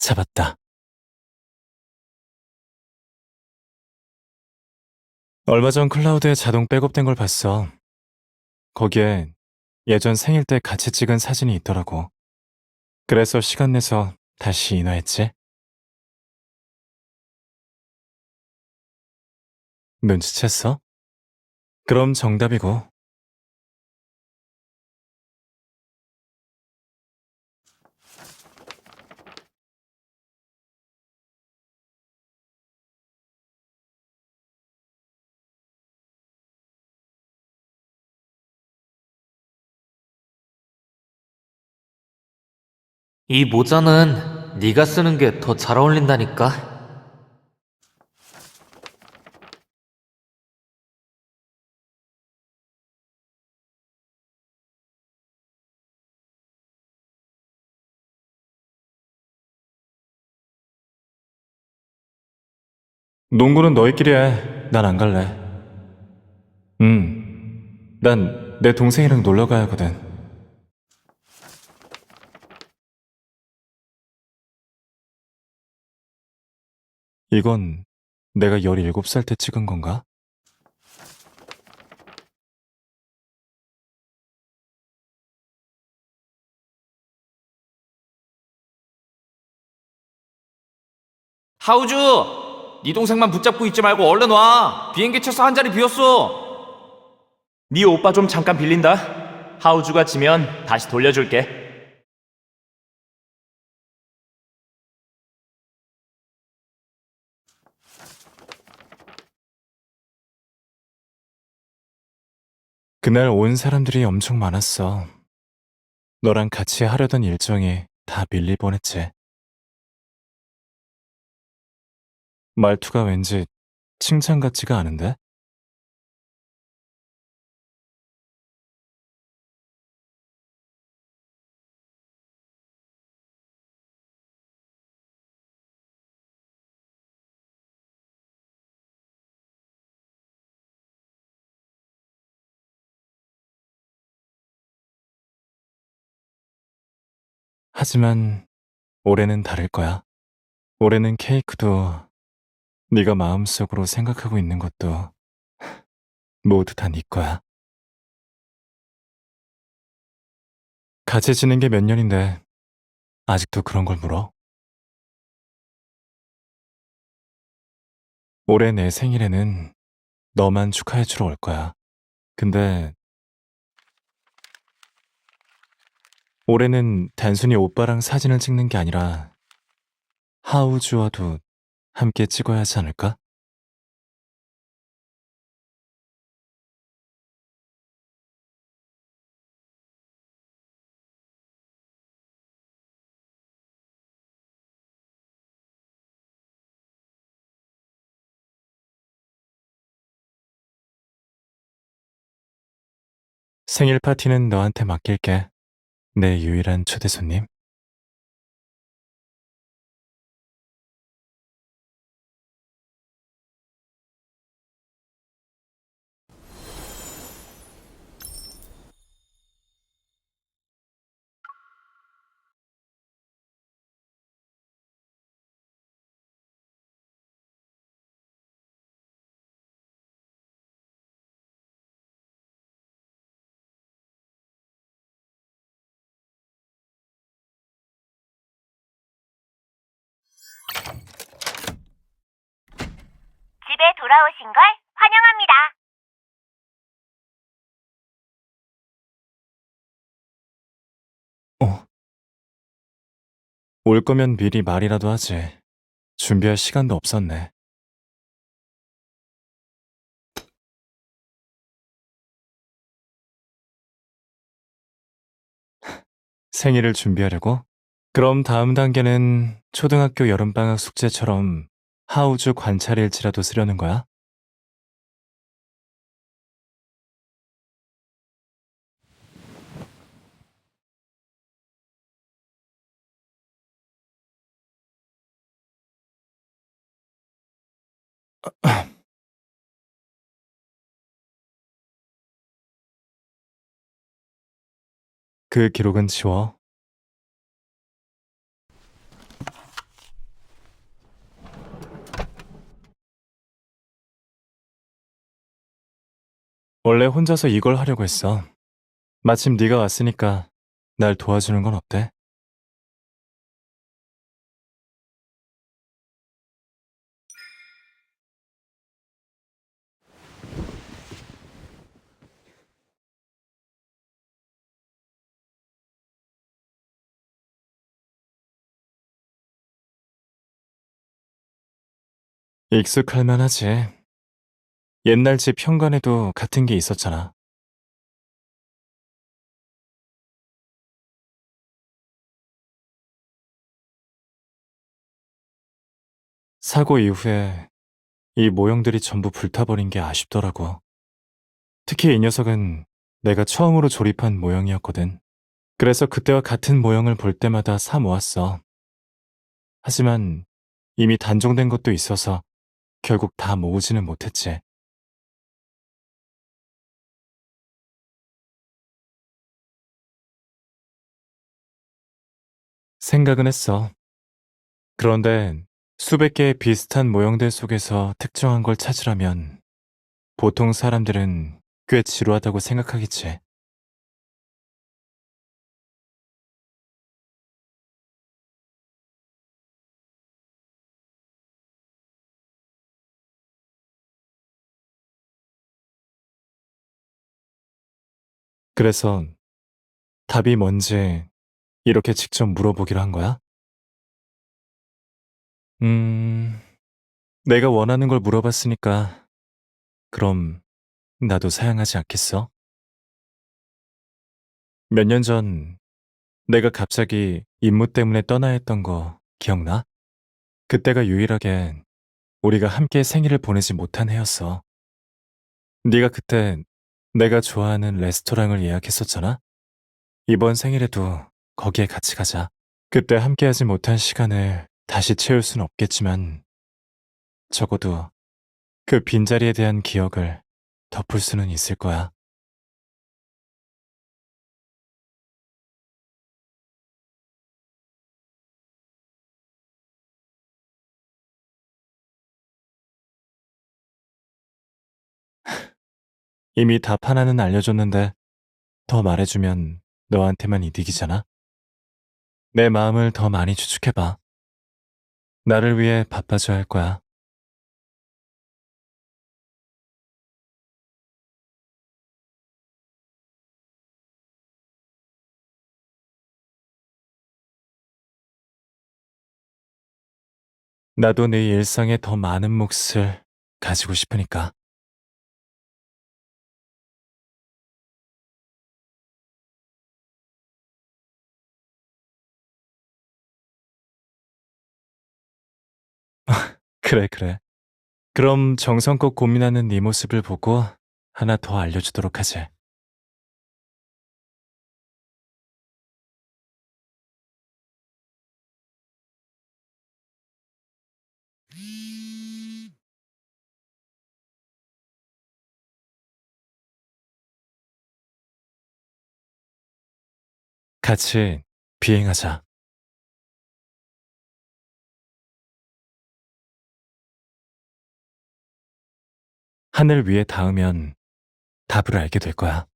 잡았다. 얼마 전 클라우드에 자동 백업된 걸 봤어. 거기에 예전 생일 때 같이 찍은 사진이 있더라고. 그래서 시간 내서 다시 인화했지. 눈치챘어? 그럼 정답이고. 이 모자는 네가 쓰는 게 더 잘 어울린다니까. 농구는 너희끼리 해. 난 안 갈래. 난 내 동생이랑 놀러 가야 하거든. 이건 내가 17살 때 찍은 건가? 하우주! 네 동생만 붙잡고 있지 말고 얼른 와! 비행기 쳐서 한 자리 비었어! 네 오빠 좀 잠깐 빌린다. 하우주가 지면 다시 돌려줄게. 그날 온 사람들이 엄청 많았어. 너랑 같이 하려던 일정이 다 밀릴 뻔했지. 말투가 왠지 칭찬 같지가 않은데? 하지만 올해는 다를 거야. 올해는 케이크도 네가 마음속으로 생각하고 있는 것도 모두 다 네 거야. 같이 지낸 게 몇 년인데 아직도 그런 걸 물어? 올해 내 생일에는 너만 축하해주러 올 거야. 근데 올해는 단순히 오빠랑 사진을 찍는 게 아니라 하우주와도 함께 찍어야 하지 않을까? 생일 파티는 너한테 맡길게. 내 유일한 초대 손님. 집에 돌아오신 걸 환영합니다. 어? 올 거면 미리 말이라도 하지. 준비할 시간도 없었네. 생일을 준비하려고? 그럼 다음 단계는 초등학교 여름방학 숙제처럼 하우주 관찰일지라도 쓰려는 거야? 그 기록은 지워. 원래 혼자서 이걸 하려고 했어. 마침 네가 왔으니까 날 도와주는 건 어때? 익숙할 만하지. 옛날 집 현관에도 같은 게 있었잖아. 사고 이후에 이 모형들이 전부 불타버린 게 아쉽더라고. 특히 이 녀석은 내가 처음으로 조립한 모형이었거든. 그래서 그때와 같은 모형을 볼 때마다 사 모았어. 하지만 이미 단종된 것도 있어서 결국 다 모으지는 못했지. 생각은 했어. 그런데 수백 개의 비슷한 모형들 속에서 특정한 걸 찾으려면 보통 사람들은 꽤 지루하다고 생각하겠지. 그래서 답이 뭔지 이렇게 직접 물어보기로 한 거야? 음, 내가 원하는 걸 물어봤으니까 그럼 나도 사양하지 않겠어? 몇 년 전 내가 갑자기 임무 때문에 떠나야 했던 거 기억나? 그때가 유일하게 우리가 함께 생일을 보내지 못한 해였어. 네가 그때 내가 좋아하는 레스토랑을 예약했었잖아? 이번 생일에도 거기에 같이 가자. 그때 함께하지 못한 시간을 다시 채울 순 없겠지만 적어도 그 빈자리에 대한 기억을 덮을 수는 있을 거야. 이미 답 하나는 알려줬는데 더 말해주면 너한테만 이득이잖아? 내 마음을 더 많이 추측해봐. 나를 위해 바빠져야 할 거야. 나도 네 일상에 더 많은 몫을 가지고 싶으니까. 그래, 그래. 그럼 정성껏 고민하는 네 모습을 보고 하나 더 알려주도록 하지. 같이 비행하자. 하늘 위에 닿으면 답을 알게 될 거야.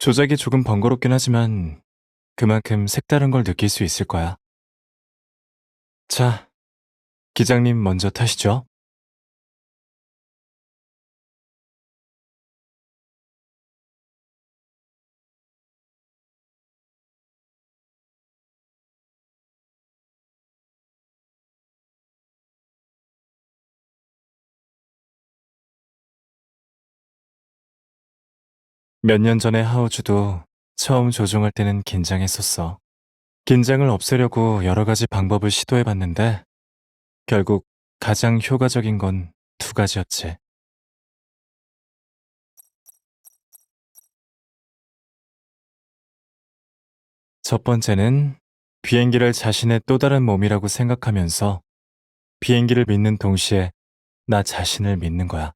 조작이 조금 번거롭긴 하지만 그만큼 색다른 걸 느낄 수 있을 거야. 자, 기장님 먼저 타시죠. 몇 년 전에 하우주도 처음 조종할 때는 긴장했었어. 긴장을 없애려고 여러 가지 방법을 시도해봤는데 결국 가장 효과적인 건 두 가지였지. 첫 번째는 비행기를 자신의 또 다른 몸이라고 생각하면서 비행기를 믿는 동시에 나 자신을 믿는 거야.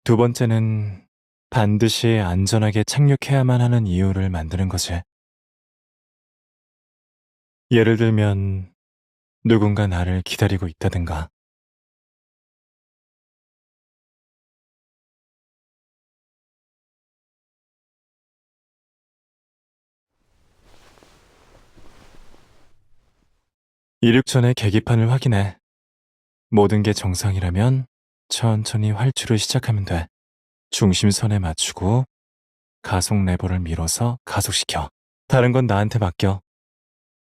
두 번째는 반드시 안전하게 착륙해야만 하는 이유를 만드는 거지. 예를 들면 누군가 나를 기다리고 있다든가. 이륙 전에 계기판을 확인해. 모든 게 정상이라면 천천히 활주를 시작하면 돼. 중심선에 맞추고 가속 레버를 밀어서 가속시켜. 다른 건 나한테 맡겨.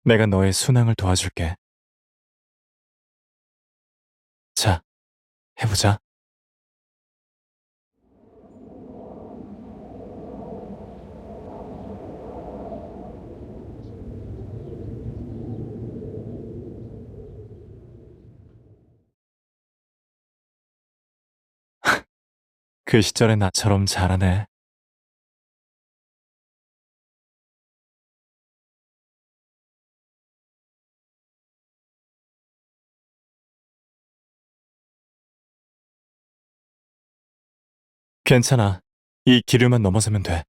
내가 너의 순항을 도와줄게. 자, 해보자. 그 시절의 나처럼 잘하네. 괜찮아. 이 기류만 넘어서면 돼.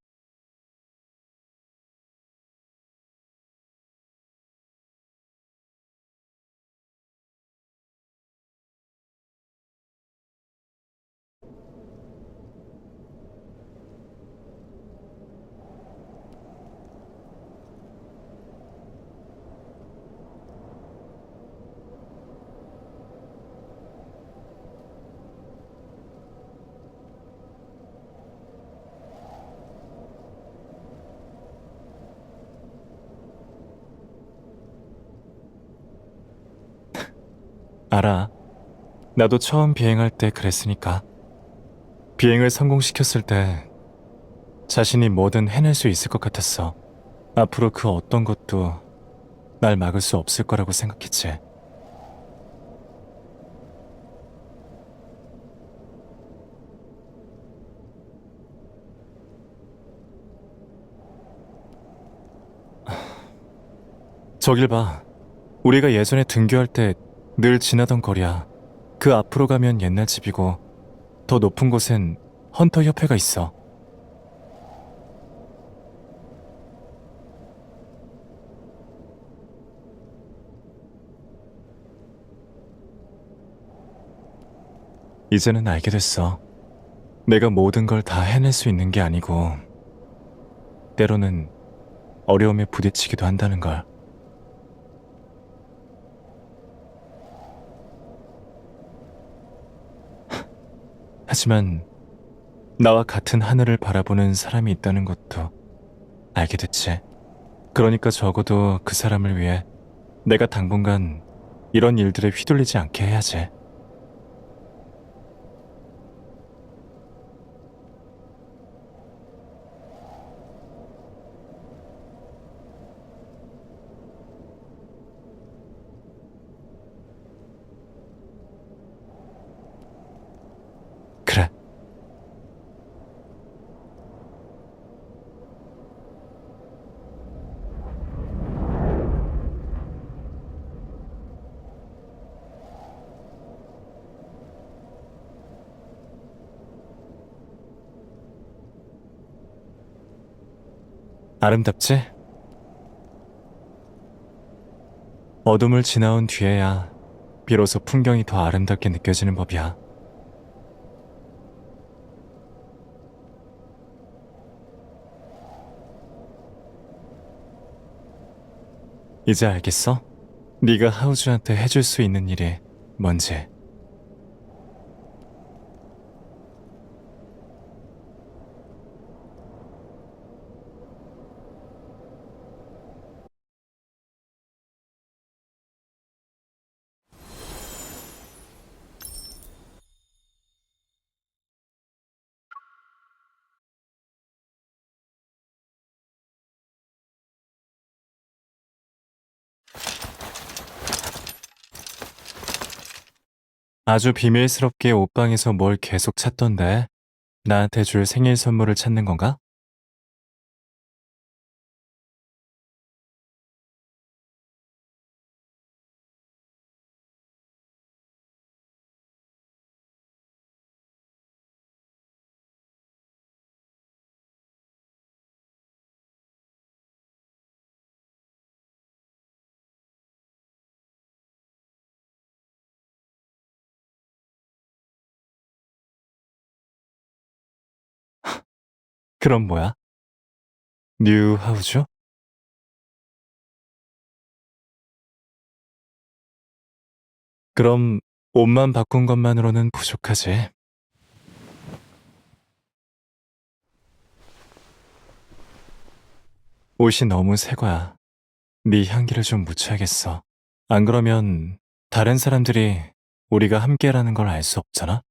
알아. 나도 처음 비행할 때 그랬으니까. 비행을 성공시켰을 때 자신이 뭐든 해낼 수 있을 것 같았어. 앞으로 그 어떤 것도 날 막을 수 없을 거라고 생각했지. 저길 봐. 우리가 예전에 등교할 때 늘 지나던 거리야. 그 앞으로 가면 옛날 집이고 더 높은 곳엔 헌터 협회가 있어. 이제는 알게 됐어. 내가 모든 걸 다 해낼 수 있는 게 아니고 때로는 어려움에 부딪히기도 한다는 걸. 하지만 나와 같은 하늘을 바라보는 사람이 있다는 것도 알게 됐지. 그러니까 적어도 그 사람을 위해 내가 당분간 이런 일들에 휘둘리지 않게 해야지. 그래. 아름답지? 어둠을 지나온 뒤에야 비로소 풍경이 더 아름답게 느껴지는 법이야. 이제 알겠어? 네가 하우즈한테 해줄 수 있는 일이 뭔지. 아주 비밀스럽게 옷방에서 뭘 계속 찾던데 나한테 줄 생일 선물을 찾는 건가? 그럼 뭐야? 뉴 하우즈? 그럼 옷만 바꾼 것만으로는 부족하지. 옷이 너무 새 거야. 네 향기를 좀 묻혀야겠어. 안 그러면 다른 사람들이 우리가 함께라는 걸 알 수 없잖아?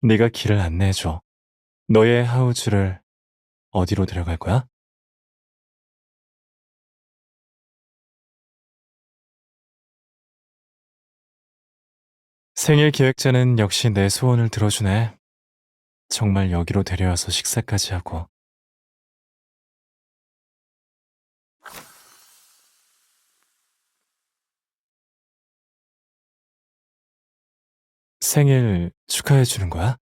네가 길을 안내해줘. 너의 하우즈를 어디로 데려갈 거야? 생일 기획자는 역시 내 소원을 들어주네. 정말 여기로 데려와서 식사까지 하고. 생일 축하해 주는 거야?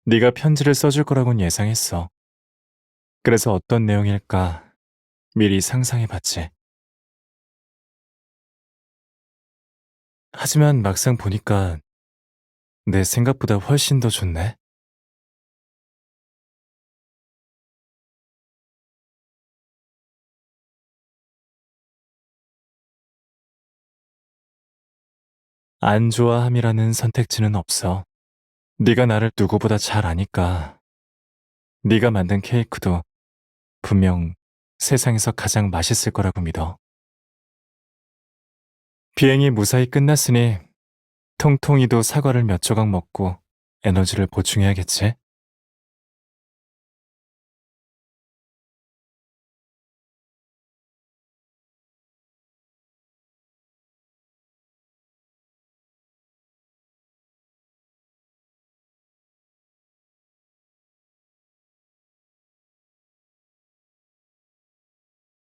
네가 편지를 써줄 거라곤 예상했어. 그래서 어떤 내용일까 미리 상상해 봤지. 하지만 막상 보니까 내 생각보다 훨씬 더 좋네. 안 좋아함이라는 선택지는 없어. 네가 나를 누구보다 잘 아니까 네가 만든 케이크도 분명 세상에서 가장 맛있을 거라고 믿어. 비행이 무사히 끝났으니 통통이도 사과를 몇 조각 먹고 에너지를 보충해야겠지.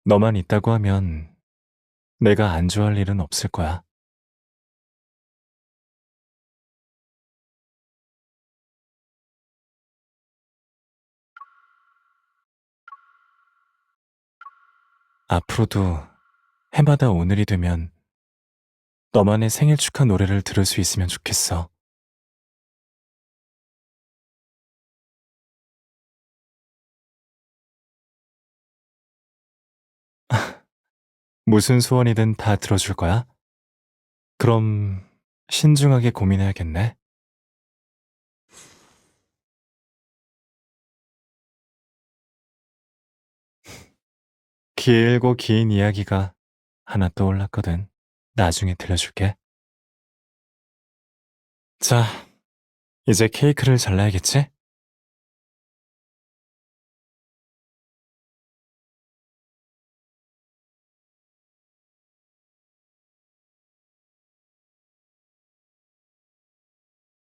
너만 있다고 하면 내가 안 좋아할 일은 없을 거야. 앞으로도 해마다 오늘이 되면 너만의 생일 축하 노래를 들을 수 있으면 좋겠어. 무슨 소원이든 다 들어줄 거야? 그럼 신중하게 고민해야겠네. 길고 긴 이야기가 하나 떠올랐거든. 나중에 들려줄게. 자, 이제 케이크를 잘라야겠지?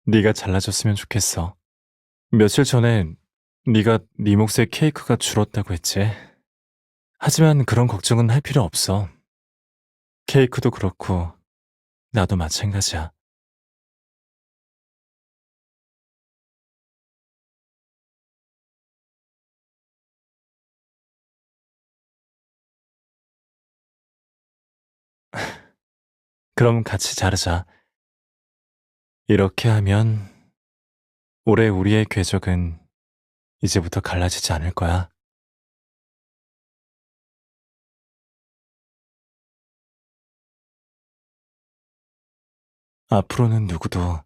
네가 잘라줬으면 좋겠어. 며칠 전에 네가 네 몫의 케이크가 줄었다고 했지. 하지만 그런 걱정은 할 필요 없어. 케이크도 그렇고 나도 마찬가지야. 그럼 같이 자르자. 이렇게 하면 올해 우리의 궤적은 이제부터 갈라지지 않을 거야. 앞으로는 누구도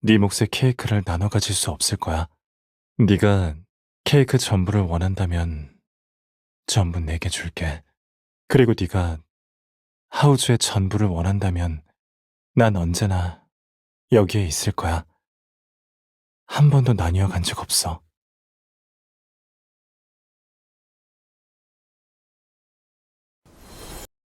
네 몫의 케이크를 나눠 가질 수 없을 거야. 네가 케이크 전부를 원한다면 전부 내게 줄게. 그리고 네가 하우즈의 전부를 원한다면 난 언제나 여기에 있을 거야. 한 번도 나뉘어 간 적 없어.